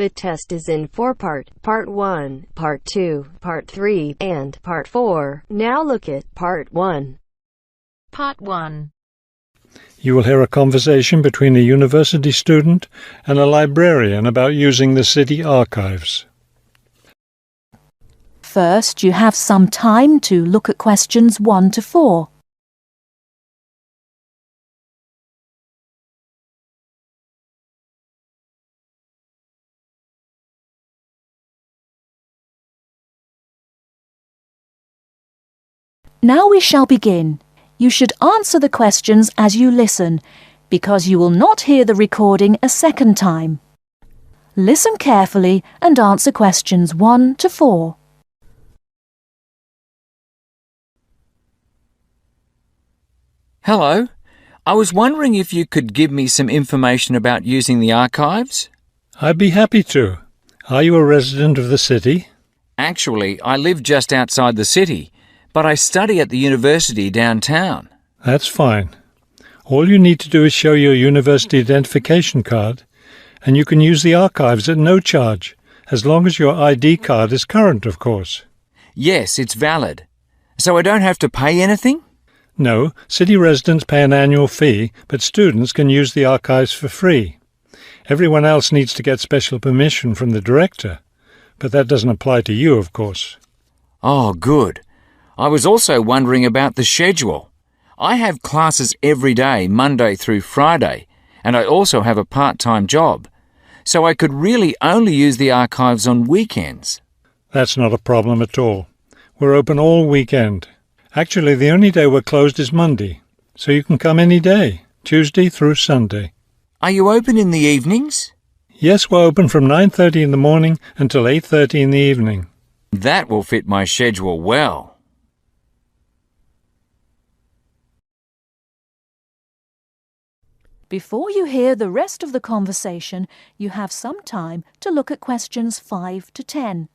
The test is in 4-part, Part 1, Part 2, Part 3, and Part 4. Now look at Part 1. Part 1. You will hear a conversation between a university student and a librarian about using the city archives. First, you have some time to look at questions 1 to 4. Now we shall begin. You should answer the questions as you listen, because you will not hear the recording a second time. Listen carefully and answer questions 1 to 4. Hello. I was wondering if you could give me some information about using the archives? I'd be happy to. Are you a resident of the city? Actually, I live just outside the city, but I study at the university downtown. That's fine. All you need to do is show your university identification card, and you can use the archives at no charge, as long as your ID card is current, of course. Yes, it's valid. So I don't have to pay anything? No, city residents pay an annual fee, but students can use the archives for free. Everyone else needs to get special permission from the director, but that doesn't apply to you, of course. Oh, good. I was also wondering about the schedule. I have classes every day, Monday through Friday, and I also have a part-time job, so I could really only use the archives on weekends. That's not a problem at all. We're open all weekend. Actually, the only day we're closed is Monday, so you can come any day, Tuesday through Sunday. Are you open in the evenings? Yes, we're open from 9:30 in the morning until 8:30 in the evening. That will fit my schedule well. Before you hear the rest of the conversation, you have some time to look at questions 5 to 10.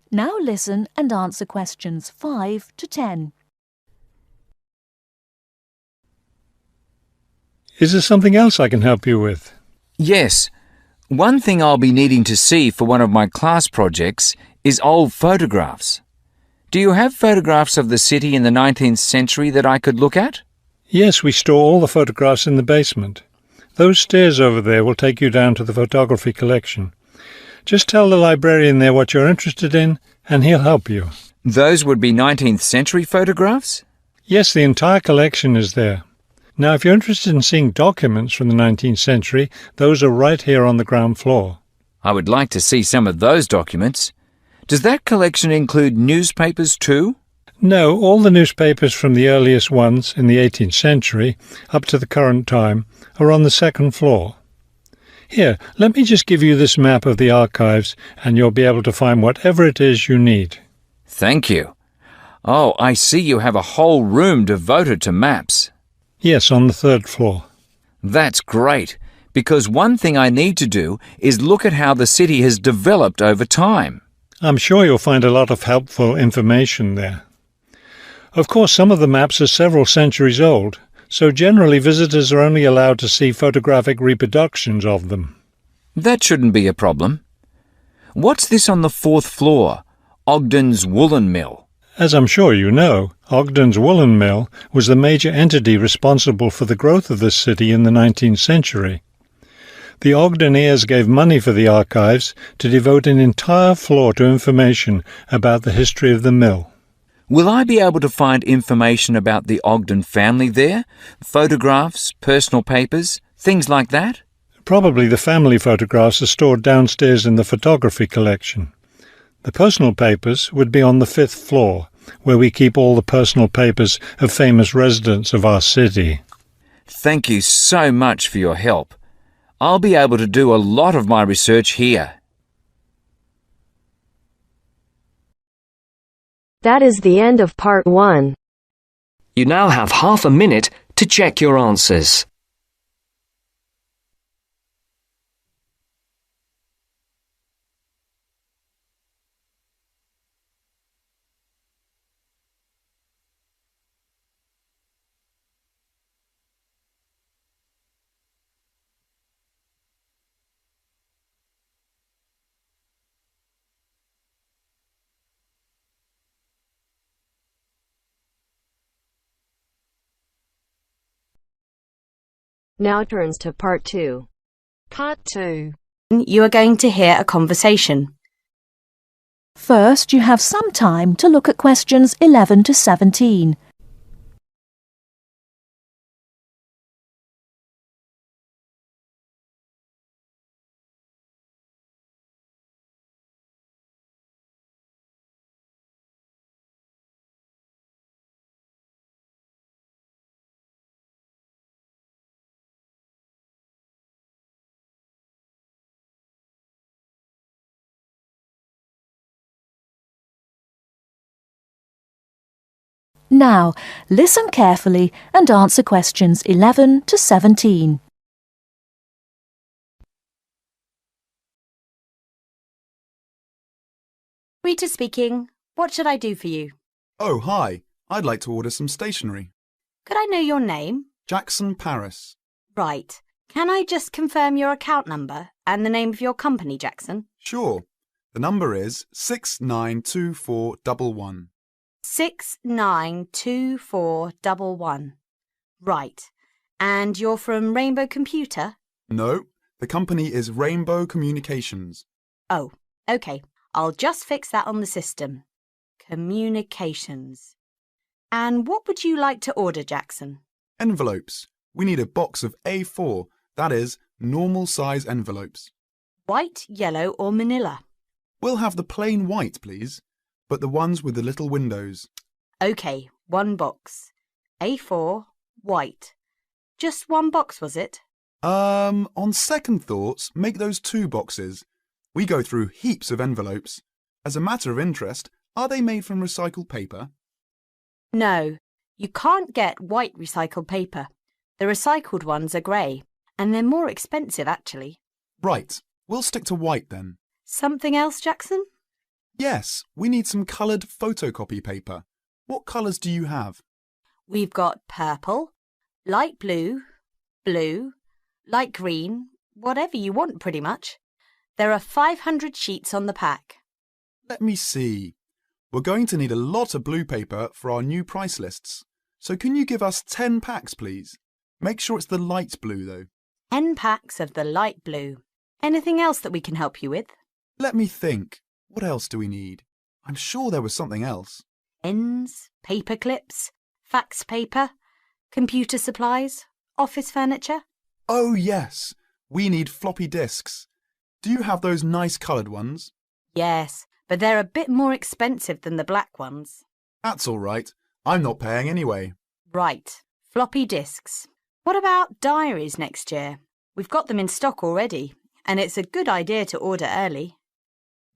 Now listen and answer questions 5 to 10. Is there something else I can help you with? Yes. One thing I'll be needing to see for one of my class projects is old photographs. Do you have photographs of the city in the 19th century that I could look at? Yes, we store all the photographs in the basement. Those stairs over there will take you down to the photography collection. Just tell the librarian there what you're interested in, and he'll help you. Those would be 19th century photographs? Yes, the entire collection is there. Now, if you're interested in seeing documents from the 19th century, those are right here on the ground floor. I would like to see some of those documents. Does that collection include newspapers too? No, all the newspapers from the earliest ones in the 18th century up to the current time are on the second floor. Here, let me just give you this map of the archives, and you'll be able to find whatever it is you need. Thank you. Oh, I see you have a whole room devoted to maps. Yes, on the 3rd floor. That's great, because one thing I need to do is look at how the city has developed over time. I'm sure you'll find a lot of helpful information there. Of course, some of the maps are several centuries old, so generally visitors are only allowed to see photographic reproductions of them. That shouldn't be a problem. What's this on the 4th floor? Ogden's Woolen Mill. As I'm sure you know, Ogden's Woolen Mill was the major entity responsible for the growth of this city in the 19th century. The Ogdeniers gave money for the archives to devote an entire floor to information about the history of the mill. Will I be able to find information about the Ogden family there? Photographs, personal papers, things like that? Probably the family photographs are stored downstairs in the photography collection. The personal papers would be on the 5th floor, where we keep all the personal papers of famous residents of our city. Thank you so much for your help. I'll be able to do a lot of my research here. That is the end of part 1. You now have half a minute to check your answers. Now turns to part 2. Part 2. You are going to hear a conversation. First, you have some time to look at questions 11 to 17. Now, listen carefully and answer questions 11 to 17. Rita speaking. What should I do for you? Oh, hi. I'd like to order some stationery. Could I know your name? Jackson Paris. Right. Can I just confirm your account number and the name of your company, Jackson? Sure. The number is 692411. 692411. Right. And you're from Rainbow Computer? No, the company is Rainbow Communications. Oh, OK. I'll just fix that on the system. Communications. And what would you like to order, Jackson? Envelopes. We need a box of A4, that is, normal size envelopes. White, yellow or manila? We'll have the plain white, please, but the ones with the little windows. OK, 1 box. A4, white. Just 1 box, was it? On second thoughts, make those 2 boxes. We go through heaps of envelopes. As a matter of interest, are they made from recycled paper? No, you can't get white recycled paper. The recycled ones are grey, and they're more expensive, actually. Right, we'll stick to white then. Something else, Jackson? Yes, we need some coloured photocopy paper. What colours do you have? We've got purple, light blue, blue, light green, whatever you want pretty much. There are 500 sheets on the pack. Let me see. We're going to need a lot of blue paper for our new price lists. So can you give us 10 packs, please? Make sure it's the light blue, though. 10 packs of the light blue. Anything else that we can help you with? Let me think. What else do we need? I'm sure there was something else. Pens, paper clips, fax paper, computer supplies, office furniture. Oh, yes. We need floppy disks. Do you have those nice coloured ones? Yes, but they're a bit more expensive than the black ones. That's all right. I'm not paying anyway. Right, floppy disks. What about diaries next year? We've got them in stock already, and it's a good idea to order early.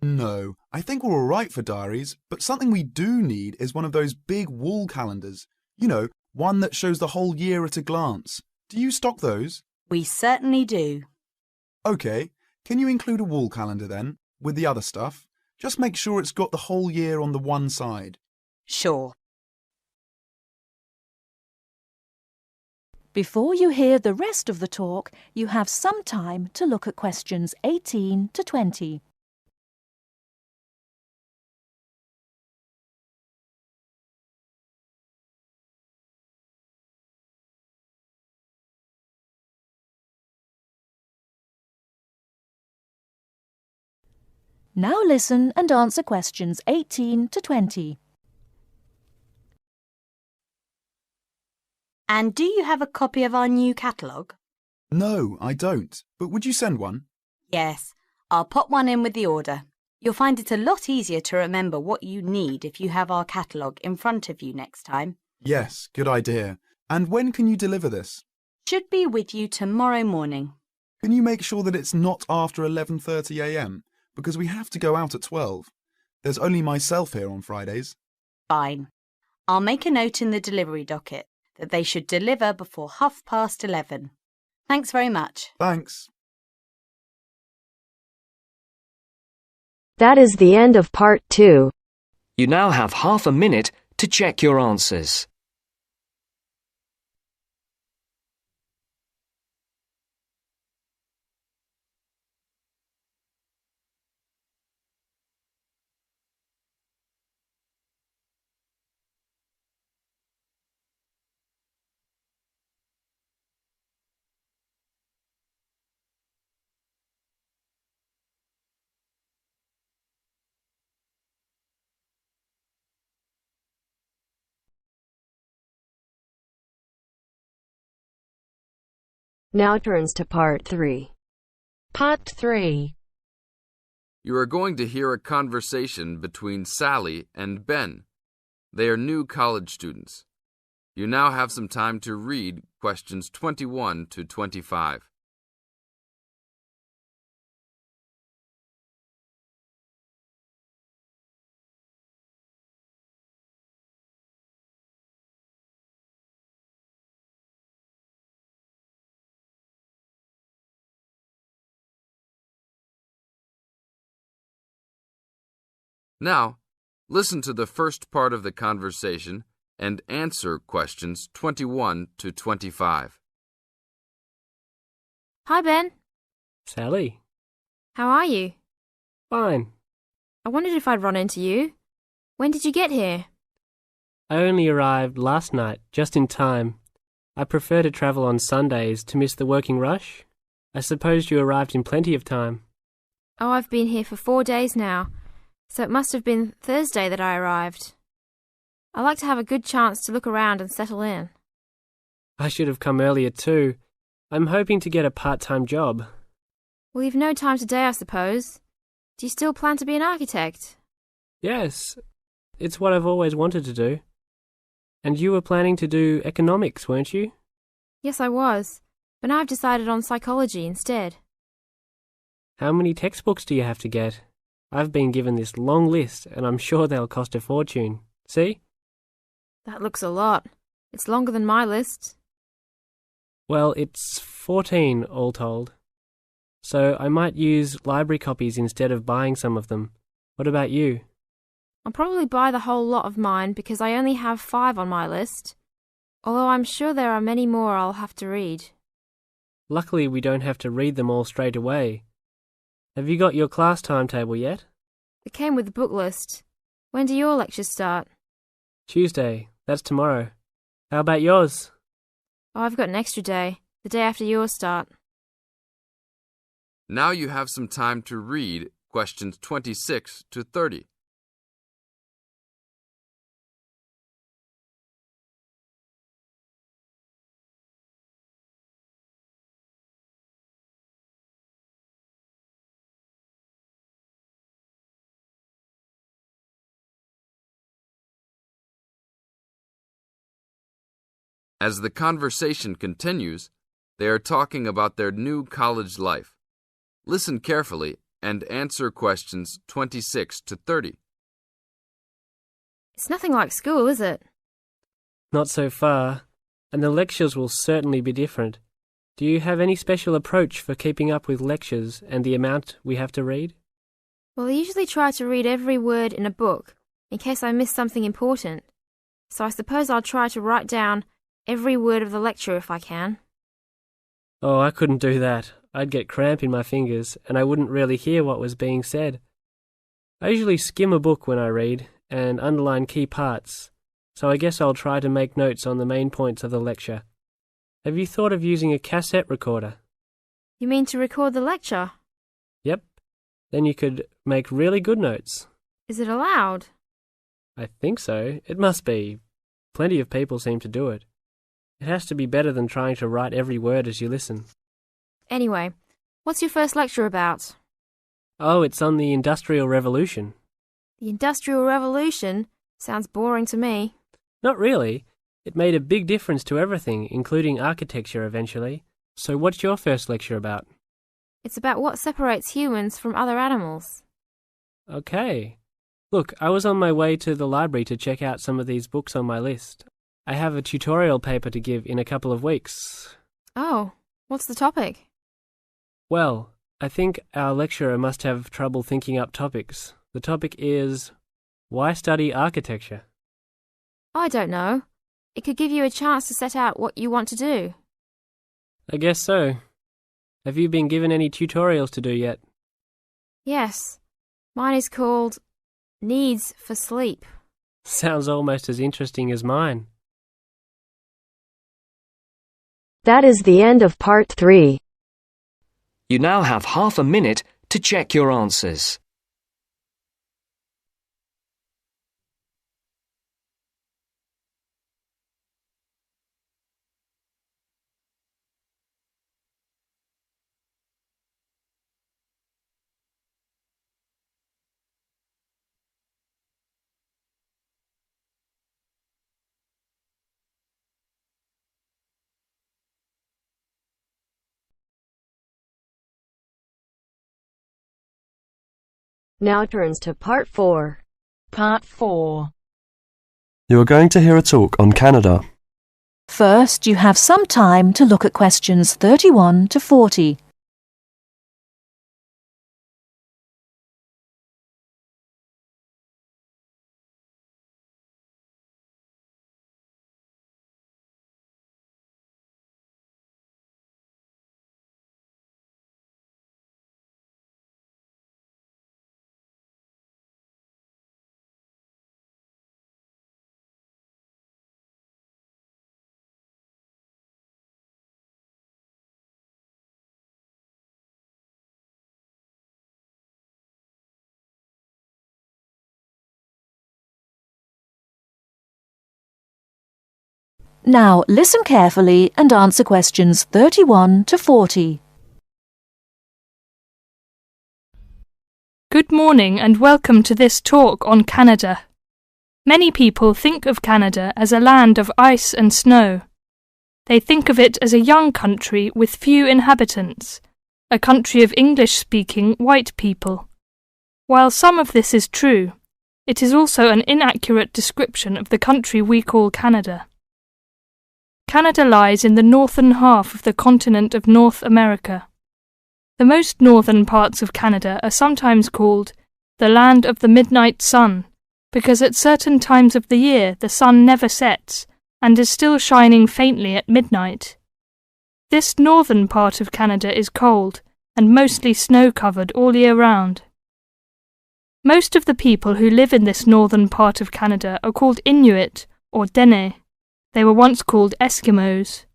No, I think we're all right for diaries, but something we do need is one of those big wall calendars. You know, one that shows the whole year at a glance. Do you stock those? We certainly do. OK, can you include a wall calendar then, with the other stuff? Just make sure it's got the whole year on the one side. Sure. Before you hear the rest of the talk, you have some time to look at questions 18 to 20. Now listen and answer questions 18 to 20. And do you have a copy of our new catalogue? No, I don't. But would you send one? Yes, I'll pop one in with the order. You'll find it a lot easier to remember what you need if you have our catalogue in front of you next time. Yes, good idea. And when can you deliver this? Should be with you tomorrow morning. Can you make sure that it's not after 11:30 a.m? Because we have to go out at 12. There's only myself here on Fridays. Fine. I'll make a note in the delivery docket that they should deliver before 11:30. Thanks very much. Thanks. That is the end of part 2. You now have half a minute to check your answers. Now turns to part 3. Part 3. You are going to hear a conversation between Sally and Ben. They are new college students. You now have some time to read questions 21 to 25. Now, listen to the first part of the conversation and answer questions 21 to 25. Hi, Ben. Sally. How are you? Fine. I wondered if I'd run into you. When did you get here? I only arrived last night, just in time. I prefer to travel on Sundays to miss the working rush. I suppose you arrived in plenty of time. Oh, I've been here for 4 days now, so it must have been Thursday that I arrived. I like to have a good chance to look around and settle in. I should have come earlier too. I'm hoping to get a part-time job. Well, you've no time today, I suppose. Do you still plan to be an architect? Yes, it's what I've always wanted to do. And you were planning to do economics, weren't you? Yes, I was, but now I've decided on psychology instead. How many textbooks do you have to get? I've been given this long list, and I'm sure they'll cost a fortune. See? That looks a lot. It's longer than my list. Well, it's 14 all told. So I might use library copies instead of buying some of them. What about you? I'll probably buy the whole lot of mine because I only have 5 on my list, although I'm sure there are many more I'll have to read. Luckily, we don't have to read them all straight away. Have you got your class timetable yet? It came with the book list. When do your lectures start? Tuesday. That's tomorrow. How about yours? Oh, I've got an extra day, the day after yours start. Now you have some time to read questions 26 to 30. As the conversation continues, they are talking about their new college life. Listen carefully and answer questions 26 to 30. It's nothing like school, is it? Not so far, and the lectures will certainly be different. Do you have any special approach for keeping up with lectures and the amount we have to read? Well, I usually try to read every word in a book, in case I miss something important. So I suppose I'll try to write down every word of the lecture if I can. Oh, I couldn't do that. I'd get cramp in my fingers, and I wouldn't really hear what was being said. I usually skim a book when I read, and underline key parts, so I guess I'll try to make notes on the main points of the lecture. Have you thought of using a cassette recorder? You mean to record the lecture? Yep. Then you could make really good notes. Is it allowed? I think so. It must be. Plenty of people seem to do it. It has to be better than trying to write every word as you listen. Anyway, what's your first lecture about? Oh, it's on the Industrial Revolution. The Industrial Revolution? Sounds boring to me. Not really. It made a big difference to everything, including architecture eventually. So what's your first lecture about? It's about what separates humans from other animals. Okay. Look, I was on my way to the library to check out some of these books on my list. I have a tutorial paper to give in a couple of weeks. Oh, what's the topic? Well, I think our lecturer must have trouble thinking up topics. The topic is, why study architecture? I don't know. It could give you a chance to set out what you want to do. I guess so. Have you been given any tutorials to do yet? Yes. Mine is called Needs for Sleep. Sounds almost as interesting as mine. That is the end of part 3. You now have half a minute to check your answers. Now turns to part 4. Part 4. You are going to hear a talk on Canada. First, you have some time to look at questions 31 to 40. Now listen carefully and answer questions 31 to 40. Good morning and welcome to this talk on Canada. Many people think of Canada as a land of ice and snow. They think of it as a young country with few inhabitants, a country of English-speaking white people. While some of this is true, it is also an inaccurate description of the country we call Canada. Canada lies in the northern half of the continent of North America. The most northern parts of Canada are sometimes called the land of the midnight sun, because at certain times of the year the sun never sets and is still shining faintly at midnight. This northern part of Canada is cold and mostly snow-covered all year round. Most of the people who live in this northern part of Canada are called Inuit or Dene. They were once called Eskimos.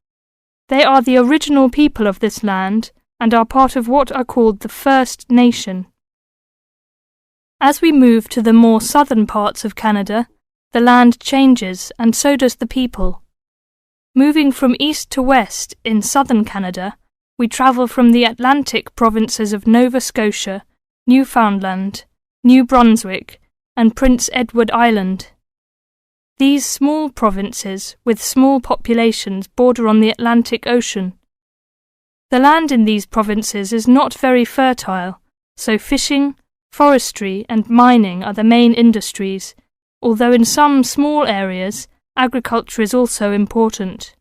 They are the original people of this land and are part of what are called the First Nation. As we move to the more southern parts of Canada, the land changes and so does the people. Moving from east to west in southern Canada, we travel from the Atlantic provinces of Nova Scotia, Newfoundland, New Brunswick, and Prince Edward Island. These small provinces, with small populations, border on the Atlantic Ocean. The land in these provinces is not very fertile, so fishing, forestry and mining are the main industries, although in some small areas, agriculture is also important.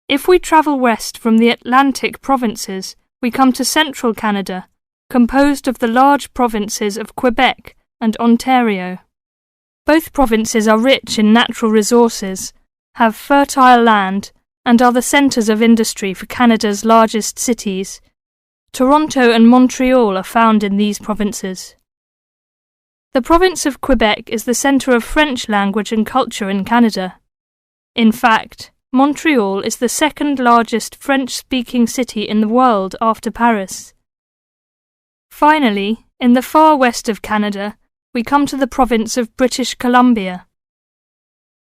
If we travel west from the Atlantic provinces, we come to central Canada, composed of the large provinces of Quebec and Ontario. Both provinces are rich in natural resources, have fertile land, and are the centres of industry for Canada's largest cities. Toronto and Montreal are found in these provinces. The province of Quebec is the centre of French language and culture in Canada. In fact, Montreal is the second largest French-speaking city in the world after Paris. Finally, in the far west of Canada, we come to the province of British Columbia.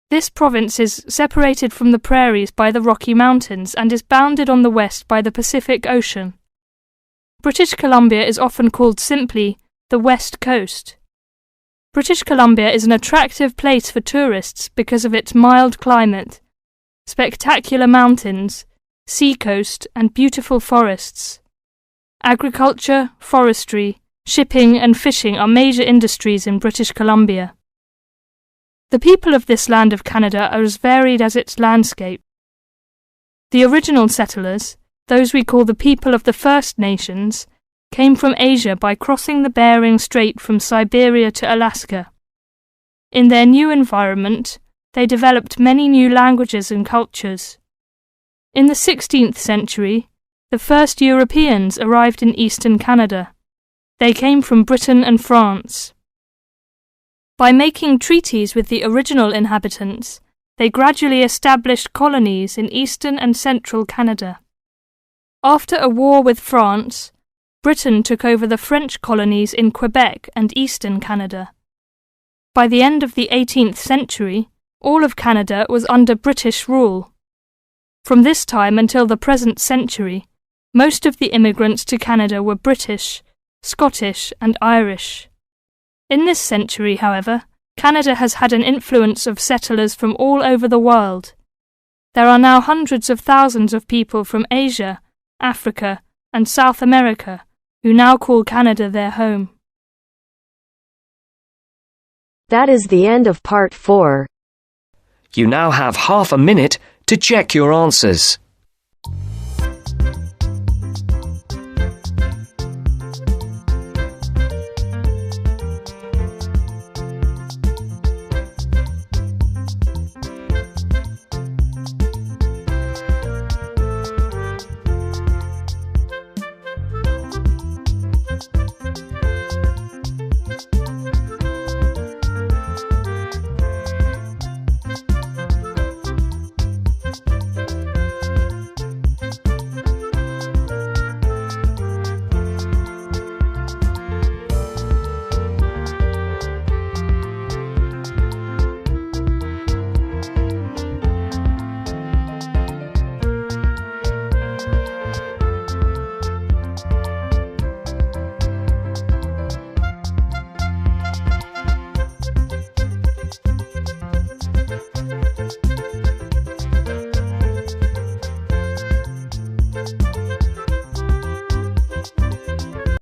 This province is separated from the prairies by the Rocky Mountains and is bounded on the west by the Pacific Ocean. British Columbia is often called simply the West Coast. British Columbia is an attractive place for tourists because of its mild climate, spectacular mountains, seacoast and beautiful forests. Agriculture, forestry, shipping and fishing are major industries in British Columbia. The people of this land of Canada are as varied as its landscape. The original settlers, those we call the people of the First Nations, came from Asia by crossing the Bering Strait from Siberia to Alaska. In their new environment, they developed many new languages and cultures. In the 16th century, the first Europeans arrived in eastern Canada. They came from Britain and France. By making treaties with the original inhabitants, they gradually established colonies in eastern and central Canada. After a war with France, Britain took over the French colonies in Quebec and eastern Canada. By the end of the 18th century, all of Canada was under British rule. From this time until the present century, most of the immigrants to Canada were British, Scottish, and Irish. In this century, however, Canada has had an influence of settlers from all over the world. There are now hundreds of thousands of people from Asia, Africa, and South America who now call Canada their home. That is the end of part 4. You now have half a minute to check your answers.